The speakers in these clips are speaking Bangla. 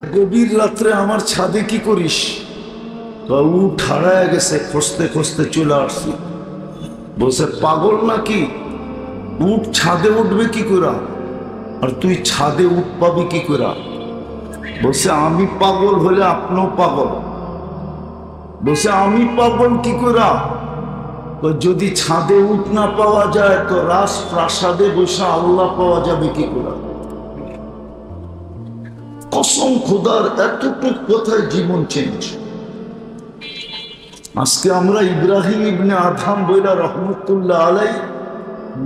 গভীর রাত্রে আমার ছাদে কি করিস? উঠ হারায় গেছে, খুঁজতে খুঁজতে চলে আসছি। বলছে পাগল নাকি, উঠ ছাদে উঠবে কি করে, আর তুই ছাদে উঠ পাবি কি করে? বলছে আমি পাগল হলে আপনিও পাগল। বলছে আমি পাগল কি করে? যদি ছাদে উঠ না পাওয়া যায় তো রাজপ্রাসাদে বসে আল্লাহ পাওয়া যাবে কি করে? কসম খোদার, এতটুক কথায় জীবন চেঞ্জ। আজকে আমরা ইব্রাহিম ইবনে আদহাম বইলা রহমতুল্লাহ আলাই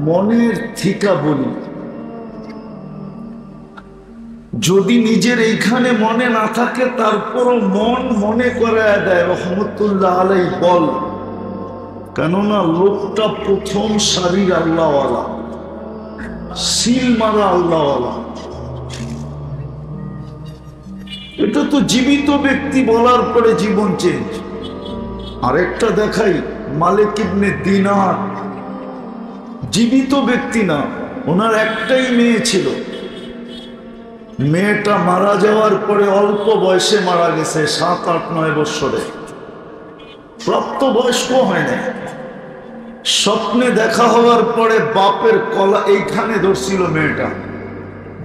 মনের থিকা বলি। যদি নিজের এইখানে মনে না থাকে তারপরও মন মনে করায় দেয় রহমতুল্লাহ আলাই বল। কেননা লোকটা প্রথম সারির আল্লাহওয়ালা, সিল মারা আল্লাহওয়ালা। এটা তো জীবিত ব্যক্তি বলার পরে জীবন চেঞ্জ। আরেকটা দেখাই, মালিক ইবনে দিনার জীবিত ব্যক্তি না, ওনার একটাই মেয়ে ছিল। মেয়েটা মারা যাওয়ার পরে অল্প বয়সে মারা গেছে, 7-8-9 বছরে, প্রাপ্তবয়স্ক হয় না। স্বপ্নে দেখা হওয়ার পরে বাপের কলা এইখানে ধরছিল মেয়েটা,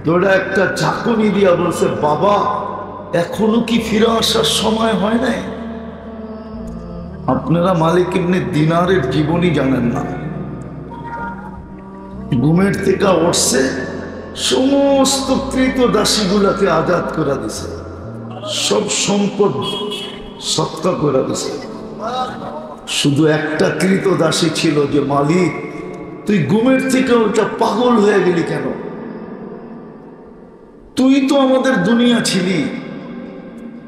ধরে একটা ঝাঁকুনি দিয়া বলছে বাবা এখনো কি ফিরে আসার সময় হয় নাই? আপনারা মালিক ইবনে দিনারের জীবনী জানেন না। ঘুমের থেকে উঠছে, সমস্ত কৃত দাসীগুলাকে আজাদ করে দিছে, সব সম্পদ সৎকা করে দিছে। শুধু একটা কৃত দাসী ছিল যে মালিক তুই ঘুমের থেকে ওটা পাগল হয়ে গেলি কেন? তুই তো আমাদের দুনিয়া ছিলি,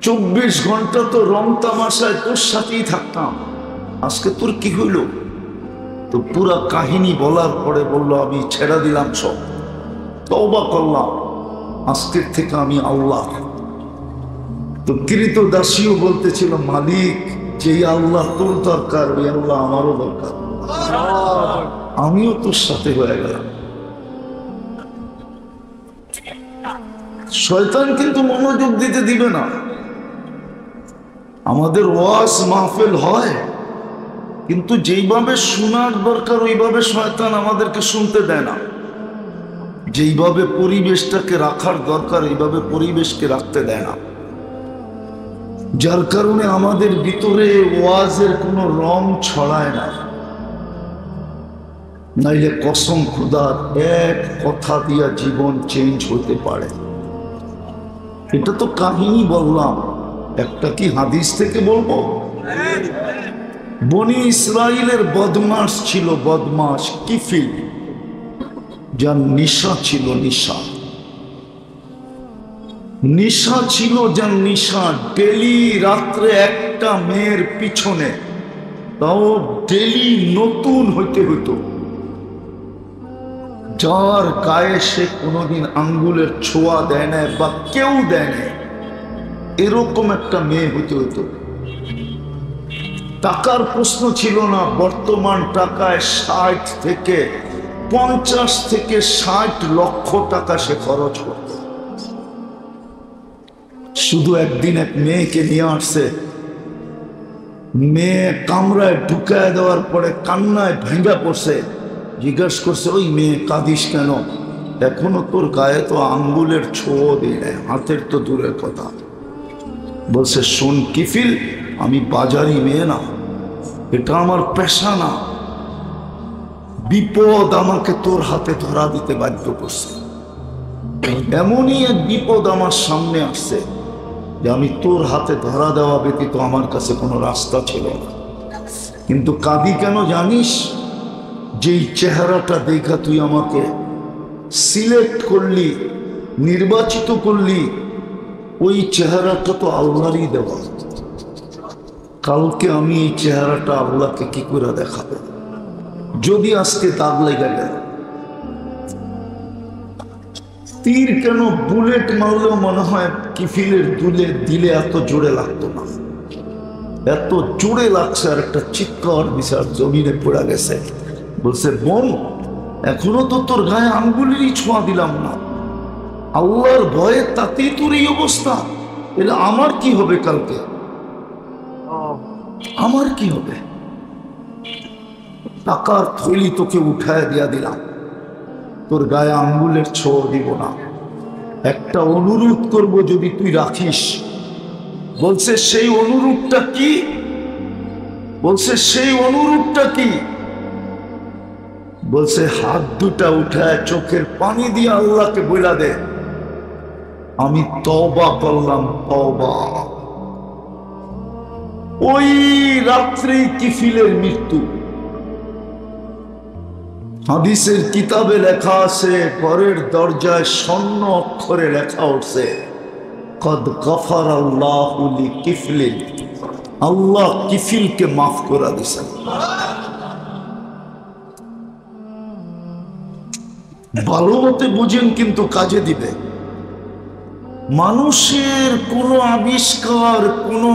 24 ঘন্টা তো রং তামাশায় তোর সাথেই থাকতাম, আজকে তোর কি হইল? তো পুরা কাহিনী বলার পরে বলল আমি ছেড়ে দিলাম সব, তওবা করলাম, আজকের থেকে আমি আল্লাহ। তো কৃত দাসীও বলতেছিল মালিক যেই আল্লাহ তোর দরকার ওই আল্লাহ আমারও দরকার, আমিও তোর সাথে হয়ে গেলাম। শয়তান কিন্তু মনোযোগ দিতে দিবে না। আমাদের ওয়াজ মাহফিল হয়, কিন্তু যেইভাবে শোনার দরকার ওইভাবে শয়তান আমাদেরকে শুনতে দেয় না। যেইভাবে পরিবেশটাকে রাখার দরকার এইভাবে পরিবেশকে রাখতে দেয় না, যার কারণে আমাদের ভিতরে ওয়াজের কোনো রং ছড়ায় না। নাইলে কসম খোদার এক কথা দিয়া জীবন চেঞ্জ হতে পারে। এটা তো কাহিনী বললাম, একটা কি হাদিস থেকে বলবো? বনি ইসরাইলের বদমাস ছিল, বদমাস কিফিল, যার নিশা ছিল, নিশা ছিল, যার নিশা ডেলি রাত্রে একটা মেয়ের পিছনে, তাও ডেলি নতুন হইতে হইতো, যার গায়ে সে কোনোদিন আঙ্গুলের ছোঁয়া দেয় না বা কেউ দেয় না, এরকম একটা মেয়ে হইতে হইতো। টাকার প্রশ্ন ছিল না, বর্তমান টাকায় 60 থেকে 50 থেকে 60 লক্ষ টাকা সে খরচ করত। শুধু একদিন এক মেয়েকে নিয়ে আসছে, মেয়ে কামরায় ঢুকায় দেওয়ার পরে কান্নায় ভেঙে পড়ছে। জিজ্ঞেস করছে ওই মেয়ে কাঁদিস কেন? এখনো তোর গায়ে তো আঙ্গুলের ছোঁয়া দিই নাই, হাতের তো দূরের কথা। বলছে শোন কিফিল, আমি বাজারি মেয়ে না, এটা আমার পেশা না, বিপদ আমাকে তোর হাতে ধরা দিতে বাধ্য করছে। এমনই এক বিপদ আমার সামনে আসছে যে আমি তোর হাতে ধরা দেওয়া ব্যতীত আমার কাছে কোনো রাস্তা ছিল না। কিন্তু কাঁদি কেন জানিস? যেই চেহারাটা দেখা তুই আমাকে সিলেক্ট করলি, নির্বাচিত করলি, ওই চেহারাটা তো আল্লাহরই দেওয়া। কালকে আমি এই চেহারাটা আল্লাহকে কি করে দেখাবো যদি আজকে দাগ লেগে গেল? তীর কেন বুলেট মারলেও মনে হয় কিফিলের দিলে এত জোরে লাগতো না, এত জোরে লাগছে। আর একটা চিৎকার বিচার জমিনে পড়ে গেছে। বলছে বোন এখনো তো তোর গায়ে আঙ্গুলেরই ছোঁয়া দিলাম না, আল্লাহর ভয়ে তাতেই তোর এই অবস্থা। এলে আমার কি হবে কালকে? আমার কি হবে? টাকার থলি তোকে উঠায় দিয়া দিলাম, তোর গায়ে আঙ্গুলের ছোঁয়া দিব না। একটা অনুরোধ করব, যদি তুই রাখিস। বলছে সেই অনুরোধটা কি? বলছে সেই অনুরোধটা কি? বলছে হাত দুটা উঠায় চোখের পানি দিয়ে আল্লাহকে বইলা দে, আমি তওবা করলাম, তওবা। ওই রাত্রি কিফিলের মৃত্যু। হাদিসের কিতাবে লেখা আছে, ঘরের দরজায় স্বর্ণ অক্ষরে লেখা উঠছে, কদ গফারাল্লাহু লিকিফলিন, আল্লাহ কিফিলকে মাফ করে দিয়েছেন। ভালো মতে বুঝেন, কিন্তু কাজে দিবে। মানুষের কোনো আবিষ্কার, কোনো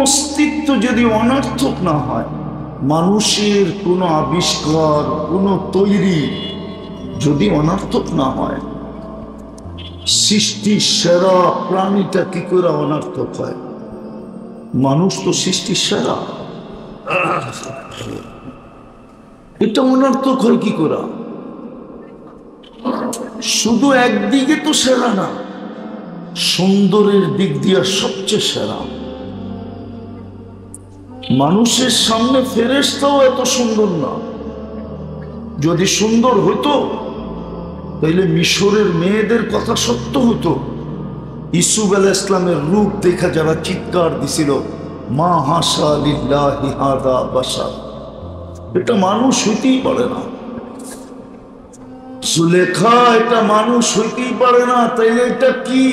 অস্তিত্ব যদি অনর্থক না হয়, মানুষের কোনো আবিষ্কার, কোনো তৈরি যদি অনর্থক না হয়, সৃষ্টির সেরা প্রাণীটা কি করে অনর্থক হয়? মানুষ তো সৃষ্টির সেরা, এটা অনর্থক হয় কি করে? শুধু একদিকে তো সেরা না, সুন্দরের দিক দিয়ে সবচেয়ে সেরা। মানুষের সামনে ফেরেশতাও এত সুন্দর না। যদি সুন্দর হতো তাহলে মিশরের মেয়েদের কথা সত্য হতো। ইসুফ আলাইহিস সালামের রূপ দেখা যারা চিৎকার দিছিল, মা হাসা লিল্লাহি হাদা বাশার, এটা মানুষ হইতেই পারে না। সুলেখা এটা মানুষ হইতেই পারে না, তাইলে এটা কি?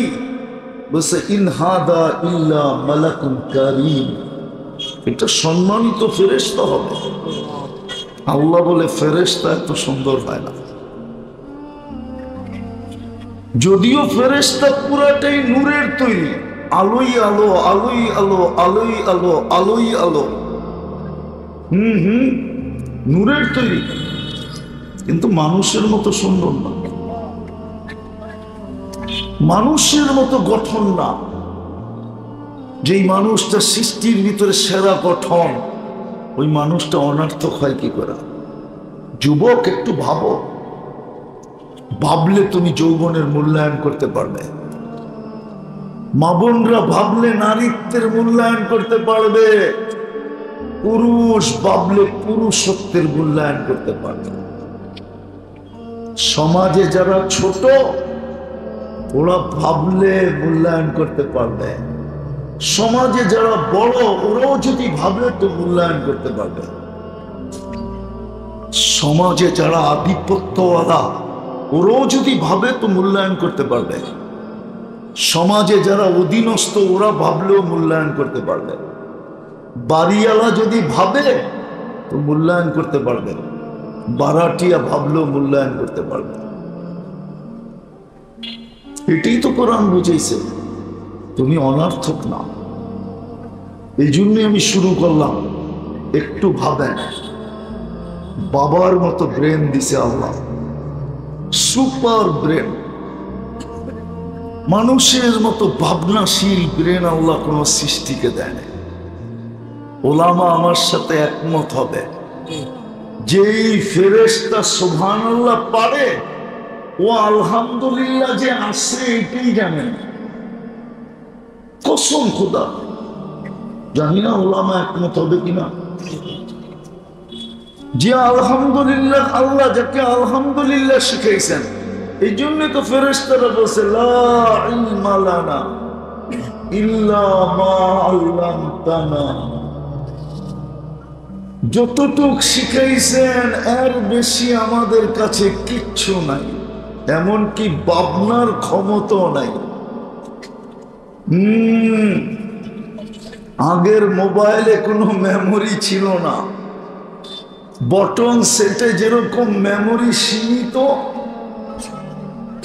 বলছে ইন হাদা ইল্লা মালাকুন কারীম, এটা সম্মানিত ফেরেশতা হবে। আল্লাহ বলে ফেরেশতা এত সুন্দর হয় না। যদিও ফেরেশতা পুরাটাই নূরের তৈরি, আলোই আলো, আলোই আলো, আলোই আলো, আলোই আলো, নূরের তৈরি, কিন্তু মানুষের মতো সুন্দর না, মানুষের মতো গঠন না। যেই মানুষটা সৃষ্টির ভিতরে সেরা গঠন, ওই মানুষটা অনর্থক হয় কি করে? যুবক, একটু ভাবো। ভাবলে তুমি যৌবনের মূল্যায়ন করতে পারবে। মা বোনরা ভাবলে নারীত্বের মূল্যায়ন করতে পারবে। পুরুষ ভাবলে পুরুষত্বের মূল্যায়ন করতে পারবে। সমাজে যারা ছোট, ওরা ভাবলে মূল্যায়ন করতে পারবে। সমাজে যারা বড়, ওরাও যদি ভাবে তো মূল্যায়ন করতে পারবে। সমাজে যারা আধিপত্যওয়ালা, ওরাও যদি ভাবে তো মূল্যায়ন করতে পারবে। সমাজে যারা অধীনস্থ, ওরা ভাবলেও মূল্যায়ন করতে পারবে। বাড়িওয়ালা যদি ভাবে তো মূল্যায়ন করতে পারবে, বারাটিয়া ভাবলেও মূল্যায়ন করতে পারবে। এটাই তো কোরআন বুঝাইছে, তুমি অনর্থক না। এই জন্যই আমি শুরু করলাম, একটু ভাবেন। বাবার মতো ব্রেন দিছে আল্লাহ, সুপার ব্রেন। মানুষের মতো ভাবনাশীল ব্রেন আল্লাহ কোন সৃষ্টিকে দেয়। ওলামা আমার সাথে একমত হবে, যেই ফেরেশতা সুবহানাল্লাহ পারে, ও আলহামদুলিল্লাহ যে আসে এটাই জানেন। কসম খোদা, জানি না ওলামা একমত হবে কিনা। যে আলহামদুলিল্লাহ, আল্লাহ যাকে আলহামদুলিল্লাহ শিখাইছেন, এই জন্য তো ফেরেশতারা বলছে লা ইলমা লানা ইল্লা মা আল্লামতানা, যতটুক শিখাইছেন এর বেশি আমাদের কাছে কিচ্ছু নাই, এমনকি ভাবনার ক্ষমতাও নাই। আগের মোবাইলে কোনো মেমোরি ছিল না। বটন সেটে যেরকম মেমোরি সীমিত,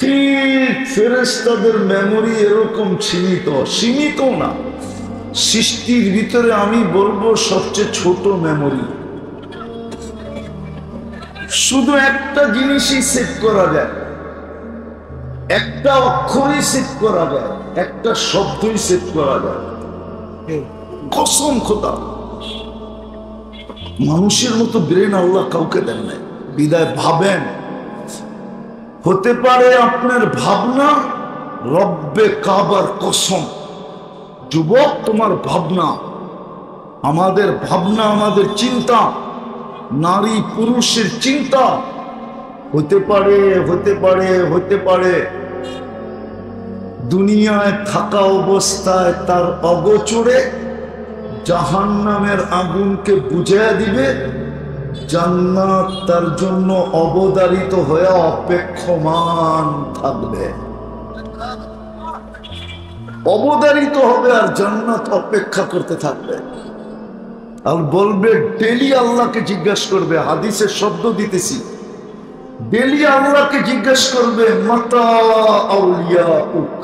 ঠিক ফেরেশতাদের মেমোরি এরকম সীমিত। সীমিত না, সৃষ্টির ভিতরে আমি বলবো সবচেয়ে ছোট মেমোরি। শুধু একটা জিনিসই সেট করা যায়, একটা অক্ষরই সেভ করা যায়, একটা শব্দই সেভ করা যায়। কসম খোদা, মানুষের মতো ব্রেন আল্লাহ কাউকে দেন নাই। বিদায় ভাবেন, হতে পারে আপনার ভাবনা রব্বে কাবার কসম। যুবক, তোমার ভাবনা, আমাদের ভাবনা, আমাদের চিন্তা, নারী পুরুষের চিন্তা হতে পারে, হতে পারে, হতে পারে দুনিয়ায় থাকা অবস্থায় তার অগোচরে জাহান্নামের আগুনকে বুঝিয়ে দিবে, জান্নাত তার জন্য অবধারিত হয়ে অপেক্ষমান থাকবে। অবধারিত হবে আর জান্নাত অপেক্ষা করতে থাকবে। আর বলবে ডেলি আল্লাহকে জিজ্ঞাসা করবে, হাদিসের শব্দ দিতেছি, ডেলি আল্লাহকে জিজ্ঞাসা করবে মাতা আউলিয়া উক,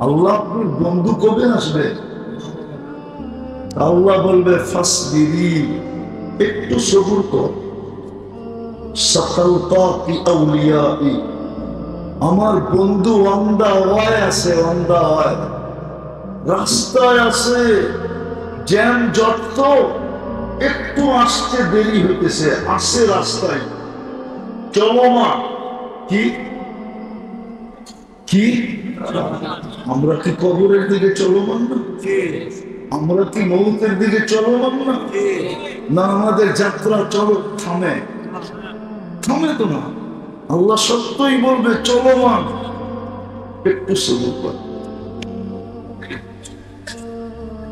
আল্লাহ আপনার বন্ধু কবে আসবে? আল্লাহ বলবে ফাসবিরি, একটু সবুর কর। সাকালতাকি আউলিয়াই, আমার বন্ধু অন্দা ওয়ায় আছে, অন্দা ওয়ায় রাস্তায় আছে, জ্যাম জট, একটু আসতে দেরি হইতেছে, আসে রাস্তায় চলমান। কি কি আমরা কি কবরের দিকে চলমান না? আমরা কি মৌতের দিকে চলমান না? না, আমাদের যাত্রা চলো থামে? থামে তো না। আল্লাহ সত্যই বলবে চলমান, একটু সবুর কর।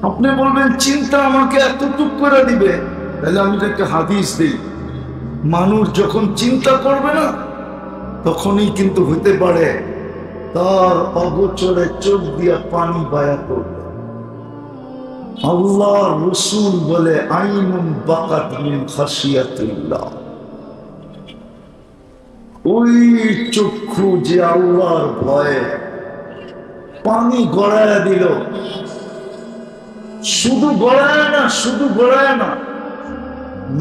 আপনি বলবেন চিন্তা আমাকে এতটুক করে দিবে, তাহলে আমি একটা হাদিস দিই, মানুষ যখন চিন্তা করবে না তখনই কিন্তু হতে পারে তার অগোচরে চোখ দিয়া পানি বায়া করবে। আল্লাহ রসুল বলে আইনুন বাকাত মিন খাশিয়াতিল্লাহ, ওই চক্ষু যে আল্লাহর ভয়ে পানি গড়ায় দিল। শুধু গড়ায় না, শুধু গড়ায় না,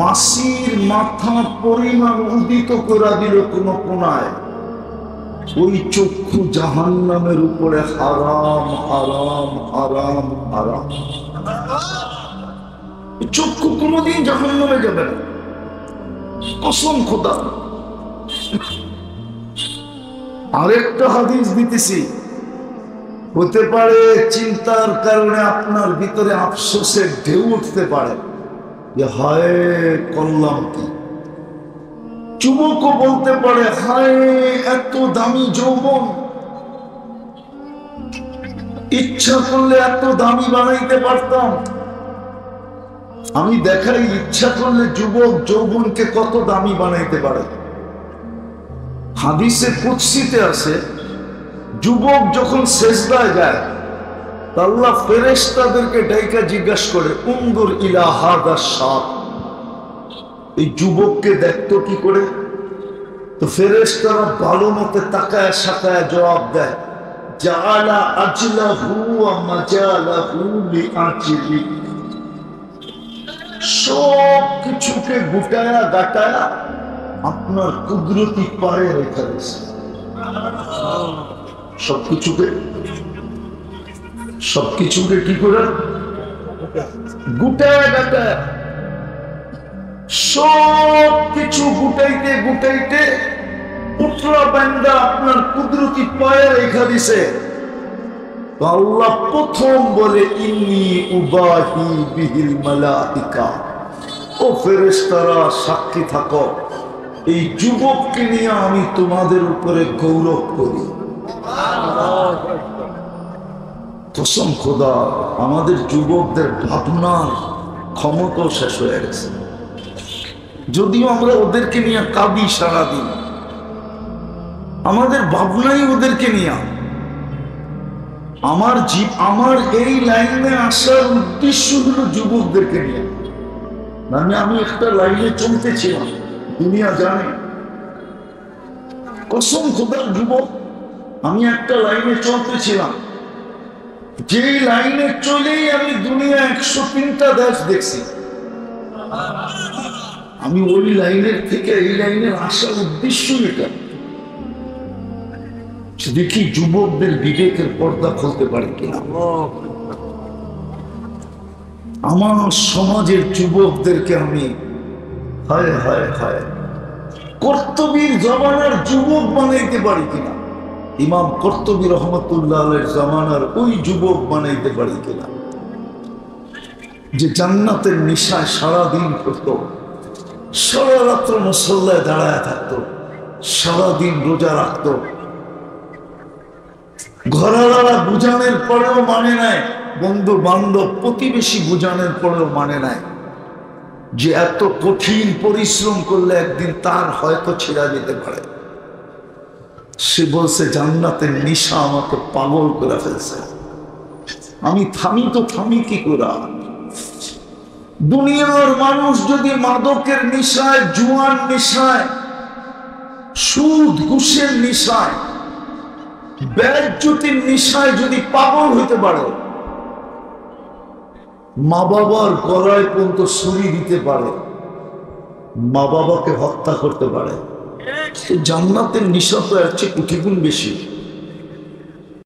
মাসির মাথা পরিমাণ উদিত করে দিল কোন কোনায়। ওই চক্ষু জাহান্নামের উপরে হারাম হারাম হারাম হারাম। চক্ষু কোনদিন জাহান্নামে যাবে না, কসম খোদা। আরেকটা হাদিস দিতেছি, হতে পারে চিন্তার কারণে আপনার ভিতরে আফসোসের ঢেউ উঠতে পারে যে হায় করলাম কি। যুবকও বলতে পারে হায় এত দামি যৌবন, ইচ্ছা করলে এত দামি বানাইতে পারতাম। আমি দেখাই, ইচ্ছা করলে যুবক যৌবনকে কত দামি বানাইতে পারে। হাদিসে কুদসিতে আছে, যুবক যখন সেজদায় যায় আল্লাহ ফেরেশতাদেরকে ডাইকা জিজ্ঞাসা করে উনদুর ইলা হাদা শাব, এই যুবককে দেখতো কি করে? তো ফেরেশতারা ভালো মতে তাকায় সাকায় জবাব দেয় জাআলা আজলাহু ওয়া মাজালাহু লিআজিলি, সব কিছুকে গুটায়া গাটায়া আপনার কুদরতি পায়ে রেখে দিয়েছে। সবকিছুকে কি করে গুটায় গাটায়, সব কিছু গুটাইতে গুটাইতে পুত্রা বান্দা আপনার কুদরতি পায়ে রেখে দিছে। আল্লাহ প্রথম বলে ইন্নী উবাহি বিহিল মালাইকা, ও ফেরেশতারা সাক্ষী থাকো, এই যুবককে নিয়ে আমি তোমাদের উপরে গৌরব করি। কসম খোদা, আমাদের যুবকদের ভাবনার ক্ষমতা শেষ হয়ে গেছে। যদিও আমরা ওদেরকে নিয়ে কাঁদি সারাদিন, আমাদের ভাবনাই ওদেরকে নিয়ে। আমার এই লাইনে আসার উদ্দেশ্য হলো যুবকদেরকে নিয়ে। আমি একটা লাইনে চলতেছিলাম, দুনিয়া জানে, কসম খোদার যুবক, আমি একটা লাইনে চলতেছিলাম, যেই লাইনে চলেই আমি দুনিয়া 103টা দেশ দেখছি। আমি ওই লাইনের থেকে এই লাইনের আসার উদ্দেশ্য এটা। দেখি যুবকদের বিবেকের পর্দা খুলতে পারে কিনা। আমার সমাজের যুবকদেরকে আমি হায় হায় হায় কর্তবীর জমানার যুবক বানাইতে পারি কিনা। ইমাম কর্তবী রহমতুল্লাহ আলাইহির জামানার ওই যুবক বানাইতে পারি কিনা, যে জান্নাতের নিশায় সারাদিন করতো, সারা রাত্র মুসল্লায় দাঁড়ায় থাকতো, সারাদিন রোজা রাখতো। ঘরেরা বুঝানোর পরেও মানে নেয়, বন্ধু বান্ধব প্রতিবেশী বুঝানোর পরেও মানে নেয় যে এত কঠিন পরিশ্রম করলে একদিন তার হয়তো ছেড়া যেতে পারে। সে বলছে জান্নাতের নিশা আমাকে পাগল করে ফেলছে, আমি থামি কি করে। দুনিয়ার মানুষ যদি মাদকের নিশায়, জুয়ার নিশায়, সুদ ঘুষের নিশায়, বেজ্জতির নিশায় যদি পাগল হইতে পারে, মা বাবার গলায় পর্যন্ত ছুরি দিতে পারে, মা বাবাকে হত্যা করতে পারে, জান্নাতের নিশা তো এর চেয়ে কোটি গুণ বেশি।